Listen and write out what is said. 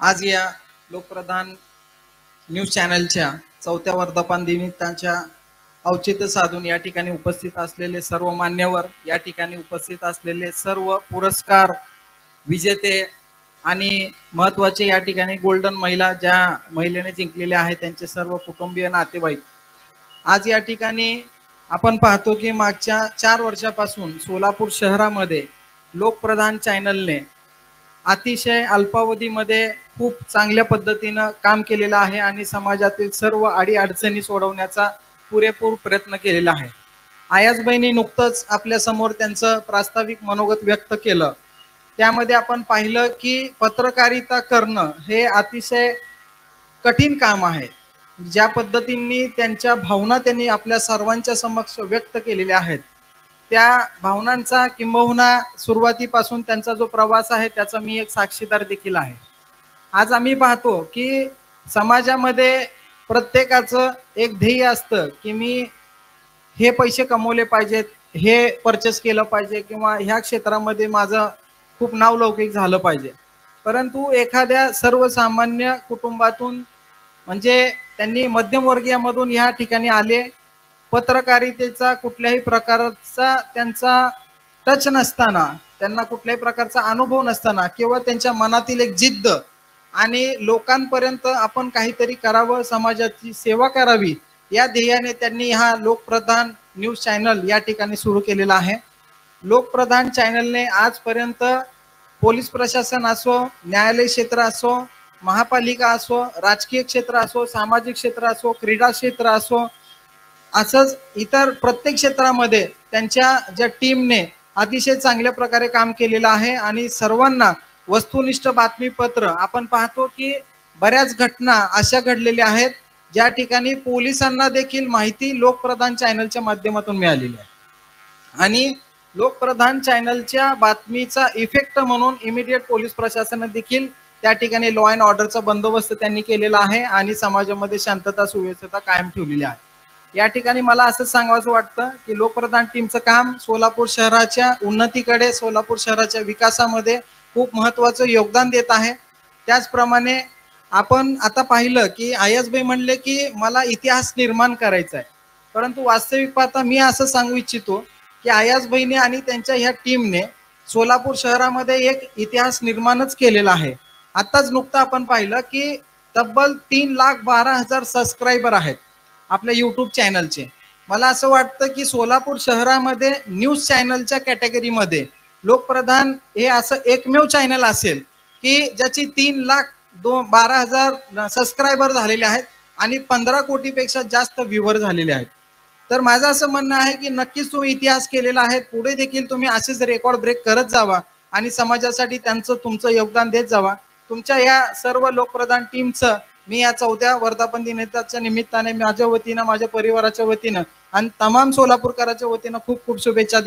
आज या लोकप्रधान न्यूज चॅनलच्या 4थ्या वर्धापन दिनाच्या औचित्य साधून या ठिकाणी उपस्थित असलेले सर्व मान्यवर, या ठिकाणी उपस्थित असलेले सर्व पुरस्कार विजेते आणि महत्त्वाचे या ठिकाणी गोल्डन महिला ज्या महिलेने जिंकलेले आहेत त्यांचे सर्व कुटुंबीय नातेवाईक, आज या ठिकाणी आपण पाहतो की मागच्या 4 वर्षापासून सोलापूर शहरामध्ये लोकप्रधान चॅनलने अतिशय अल्पावधीमध्ये खूप चांगल्या पद्धतीने काम केलेलं आहे आणि समाजातील सर्व अडीअडचणी सोडवण्याचा पुरेपूर प्रयत्न केलेला आहे। आयासबाईंनी नुकतंच आपल्या समोर त्यांचं प्रास्ताविक मनोगत व्यक्त केलं। त्यामध्ये आपण पाहिलं की पत्रकारिता करणं हे अतिशय कठीण काम आहे। ज्या पद्धतीने त्यांच्या भावना त्यांनी आपल्या सर्वांच्या समक्ष व्यक्त केलेल्या आहेत, त्या भावनांचा किंबहुना सुरुवातीपासून त्यांचा जो प्रवास आहे त्याचा मी एक साक्षीदार देखील आहे। आज आम्ही पाहतो की समाजामध्ये प्रत्येकाचं एक ध्येय असतं की मी हे पैसे कमवले पाहिजेत, हे परचेस केलं पाहिजे किंवा ह्या क्षेत्रामध्ये माझं खूप नावलौकिक झालं पाहिजे। परंतु एखाद्या सर्वसामान्य कुटुंबातून म्हणजे त्यांनी मध्यमवर्गीयामधून या ठिकाणी आले, पत्रकारितेचा कुठल्याही प्रकारचा त्यांचा टच नसताना, त्यांना कुठल्याही प्रकारचा अनुभव नसताना केवळ त्यांच्या मनातील एक जिद्द आणि लोकांपर्यंत आपण काहीतरी करावं, समाजाची सेवा करावी या ध्येयाने त्यांनी हा लोकप्रधान न्यूज चॅनल या ठिकाणी सुरू केलेला आहे। लोकप्रधान चॅनलने आजपर्यंत पोलीस प्रशासन असो, न्यायालय क्षेत्र असो, महापालिका असो, राजकीय क्षेत्र असो, सामाजिक क्षेत्र असो, क्रीडा क्षेत्र असो, असंच इतर प्रत्येक क्षेत्रामध्ये त्यांच्या ज्या टीमने अतिशय चांगल्या प्रकारे काम केलेलं आहे आणि सर्वांना वस्तुनिष्ठ बातमीपत्र आपण पाहतो की बऱ्याच घटना अशा घडलेल्या आहेत ज्या ठिकाणी पोलिसांना देखील माहिती लोकप्रधान चॅनलच्या माध्यमातून मिळालेली आहे आणि लोकप्रधान चॅनलच्या बातमीचा इफेक्ट म्हणून इमिडिएट पोलीस प्रशासनाने देखील त्या ठिकाणी लॉ अँड ऑर्डरचा बंदोबस्त त्यांनी केलेला आहे आणि समाजामध्ये शांतता सुव्यवस्था कायम ठेवलेली आहे। या ठिकाणी मला असं सांगावंसं वाटतं की लोकप्रधान टीमचं काम सोलापूर शहराच्या उन्नतीकडे, सोलापूर शहराच्या विकासामध्ये खूप महत्त्वाचं योगदान देत आहे। त्याचप्रमाणे आपण आता पाहिलं की आयासबाई म्हणले की मला इतिहास निर्माण करायचा आहे, परंतु वास्तविक पाहता मी असं सांगू इच्छितो की आयासबाईंनी आणि त्यांच्या ह्या टीमने सोलापूर शहरामध्ये एक इतिहास निर्माणच केलेला आहे। आताच नुकतं आपण पाहिलं की तब्बल 3,12,000 सबस्क्रायबर आहेत आपल्या यूट्यूब चॅनलचे। मला असं वाटतं की सोलापूर शहरामध्ये न्यूज चॅनलच्या कॅटेगरीमध्ये लोकप्रधान हे असं एकमेव चॅनल असेल की ज्याची 3,12,000 सबस्क्रायबर झालेले आहेत आणि 15 कोटीपेक्षा जास्त व्ह्यूवर झालेले आहेत। तर माझं असं म्हणणं आहे की नक्कीच तुम्ही इतिहास केलेला आहे, पुढे देखील तुम्ही असेच रेकॉर्ड ब्रेक करत जावा आणि समाजासाठी तुमचं योगदान देत जावा। तुमच्या या सर्व लोकप्रधान टीमचं मी या 4थ्या वर्धापन दिनाच्या निमित्ताने माझ्या वतीनं, माझ्या परिवाराच्या वतीनं आणि तमाम सोलापूरकरांच्या वतीनं खूप खूप शुभेच्छा